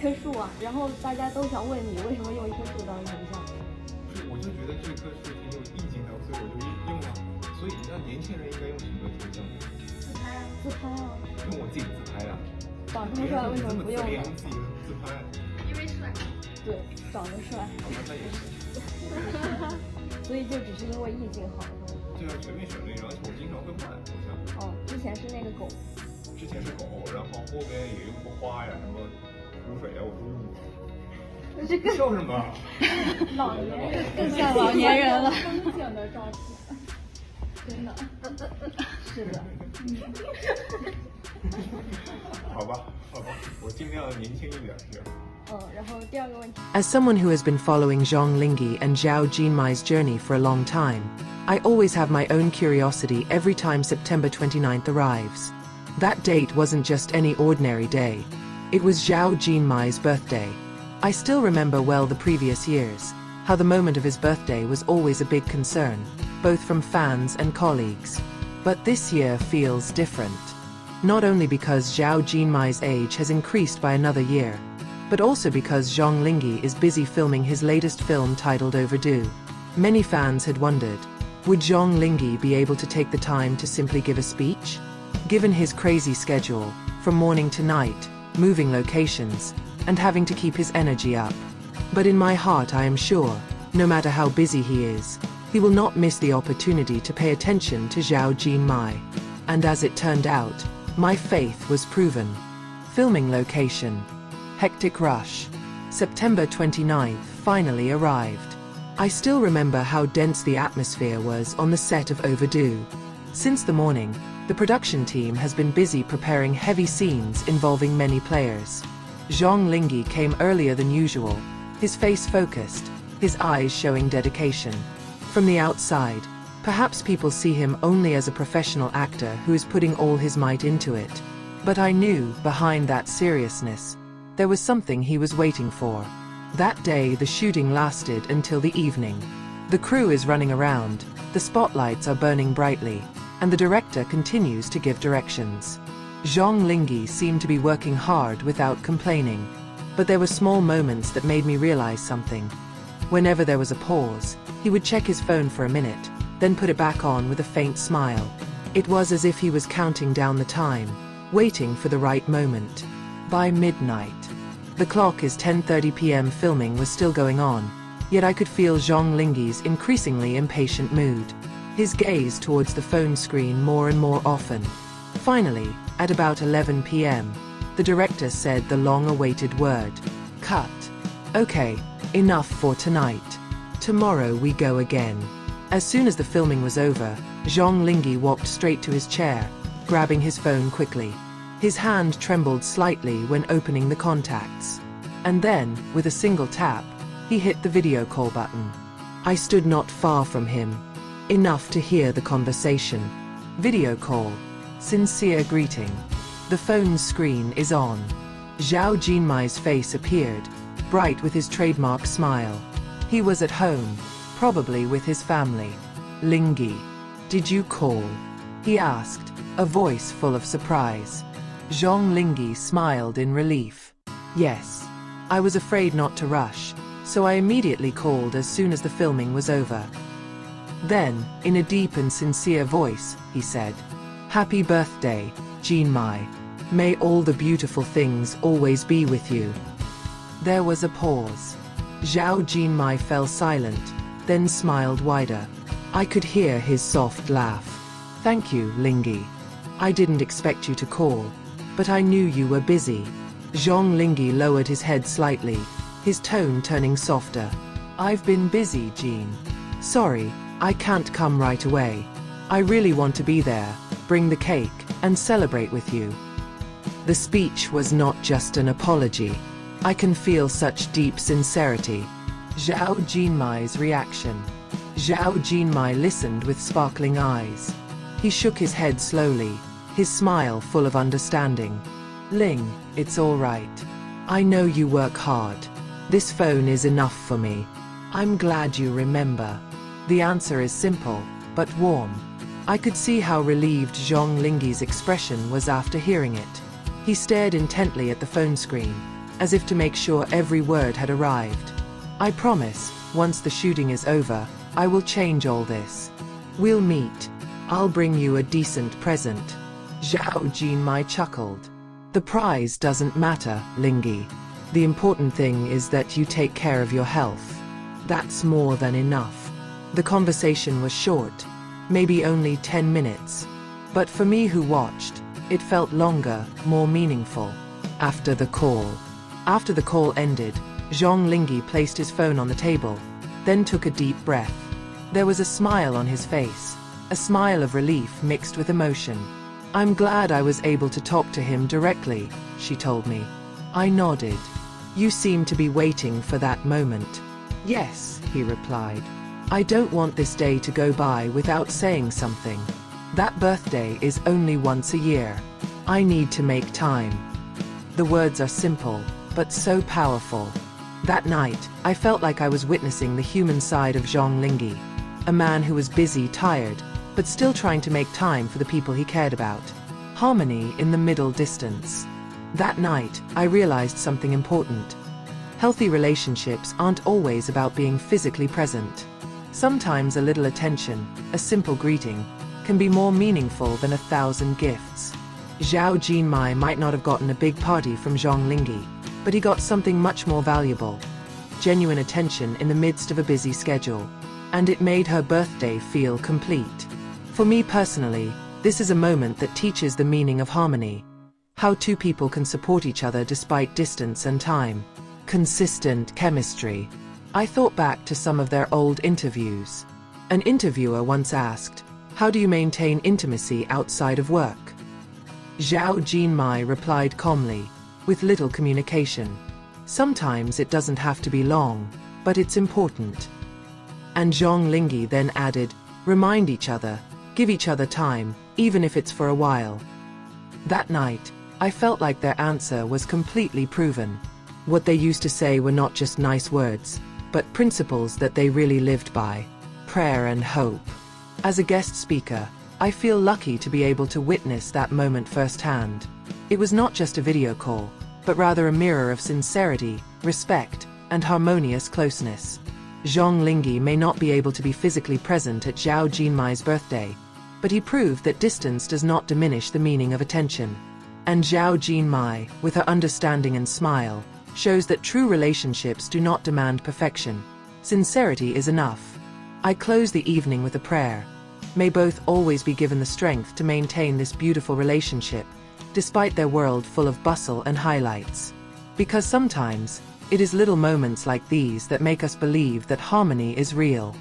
棵树啊，然后大家都想问你为什么用一棵树当头像。我就觉得这棵树挺有意境的，所以我就用了。所以那年轻人应该用什么头像？自拍啊，自拍啊。用我自己的自拍啊。长这么帅为什么不用呢？用自己的自拍。因为帅。对，长得帅。好吧，那也是。所以就只是因为意境好。对啊，随便选了一张，而且我经常会换头像。哦，之前是那个狗。之前是狗，然后后边也用过花呀，什么湖水呀，我都用过。这个笑什么？老年人更像老年人了。风景的照片，真的。是的。好吧，我尽量年轻一点，这样。然后第二个问题。As someone who has been following Zhang Linghe and Zhao Jinmai's journey for a long time, I always have my own curiosity every time September 29th arrives. That date wasn't just any ordinary day. It was Zhao Jinmai's birthday. I still remember well the previous years, how the moment of his birthday was always a big concern, both from fans and colleagues. But this year feels different. Not only because Zhao Jinmai's age has increased by another year, but also because Zhang Linghe is busy filming his latest film titled Overdo. Many fans had wondered, would Zhang Linghe be able to take the time to simply give a speech? Given his crazy schedule, from morning to night, moving locations, and having to keep his energy up. But in my heart I am sure, no matter how busy he is, he will not miss the opportunity to pay attention to Zhao Jinmai. And as it turned out, my faith was proven. Filming location. Hectic rush. September 29th finally arrived. I still remember how dense the atmosphere was on the set of Overdo. Since the morning, the production team has been busy preparing heavy scenes involving many players. Zhang Linghe came earlier than usual, his face focused, his eyes showing dedication. From the outside, perhaps people see him only as a professional actor who is putting all his might into it. But I knew, behind that seriousness, there was something he was waiting for. That day the shooting lasted until the evening. The crew is running around, the spotlights are burning brightly, and the director continues to give directions. Zhang Linghe seemed to be working hard without complaining. But there were small moments that made me realize something. Whenever there was a pause, he would check his phone for a minute, then put it back on with a faint smile. It was as if he was counting down the time, waiting for the right moment. By midnight, the clock is 10:30 p.m. Filming was still going on, yet I could feel Zhang Linghe's increasingly impatient mood. His gaze towards the phone screen more and more often. Finally, at about 11 p.m., the director said the long-awaited word, "Cut." Okay, enough for tonight. Tomorrow we go again. As soon as the filming was over, Zhang Linghe walked straight to his chair, grabbing his phone quickly. His hand trembled slightly when opening the contacts. And then, with a single tap, he hit the video call button. I stood not far from him, enough to hear the conversation. Video call. Sincere greeting. The phone's screen is on. Zhao Jinmai's face appeared, bright with his trademark smile. He was at home, probably with his family. Linghe, did you call? He asked, a voice full of surprise. Zhang Linghe smiled in relief. Yes. I was afraid not to rush, so I immediately called as soon as the filming was over. Then, in a deep and sincere voice, he said, "Happy birthday, Jinmai. May all the beautiful things always be with you." There was a pause. Zhao Jinmai fell silent, then smiled wider. I could hear his soft laugh. "Thank you, Linghe. I didn't expect you to call, but I knew you were busy." Zhang Linghe lowered his head slightly, his tone turning softer. "I've been busy, Jean. Sorry, I can't come right away. I really want to be there, bring the cake, and celebrate with you." The speech was not just an apology. I can feel such deep sincerity. Zhao Jinmai's reaction. Zhao Jinmai listened with sparkling eyes. He shook his head slowly, his smile full of understanding. "Ling, it's all right. I know you work hard. This phone is enough for me. I'm glad you remember." The answer is simple, but warm. I could see how relieved Zhang Linghe's expression was after hearing it. He stared intently at the phone screen, as if to make sure every word had arrived. I promise, once the shooting is over, I will change all this. We'll meet. I'll bring you a decent present. Zhao Jinmai chuckled. The prize doesn't matter, Linghe. The important thing is that you take care of your health. That's more than enough. The conversation was short, maybe only 10 minutes. But for me who watched, it felt longer, more meaningful. After the call ended, Zhang Linghe placed his phone on the table, then took a deep breath. There was a smile on his face, a smile of relief mixed with emotion. I'm glad I was able to talk to him directly, she told me. I nodded. You seem to be waiting for that moment. Yes, he replied. I don't want this day to go by without saying something. That birthday is only once a year. I need to make time. The words are simple, but so powerful. That night, I felt like I was witnessing the human side of Zhang Linghe, a man who was busy, tired, but still trying to make time for the people he cared about. Harmony in the middle distance. That night, I realized something important. Healthy relationships aren't always about being physically present. Sometimes a little attention, a simple greeting, can be more meaningful than 1,000 gifts. Zhao Jinmai might not have gotten a big party from Zhang Linghe, but he got something much more valuable. Genuine attention in the midst of a busy schedule. And it made her birthday feel complete. For me personally, this is a moment that teaches the meaning of harmony. How two people can support each other despite distance and time. Consistent chemistry. I thought back to some of their old interviews. An interviewer once asked, "How do you maintain intimacy outside of work?" Zhao Jinmai replied calmly, with little communication. Sometimes it doesn't have to be long, but it's important. And Zhang Linghe then added, remind each other, give each other time, even if it's for a while. That night, I felt like their answer was completely proven. What they used to say were not just nice words, but principles that they really lived by. Prayer and hope. As a guest speaker, I feel lucky to be able to witness that moment firsthand. It was not just a video call, but rather a mirror of sincerity, respect, and harmonious closeness. Zhang Linghe may not be able to be physically present at Zhao Jinmai's birthday, but he proved that distance does not diminish the meaning of attention. And Zhao Jinmai, with her understanding and smile, shows that true relationships do not demand perfection. Sincerity is enough. I close the evening with a prayer. May both always be given the strength to maintain this beautiful relationship, despite their world full of bustle and highlights. Because sometimes, it is little moments like these that make us believe that harmony is real.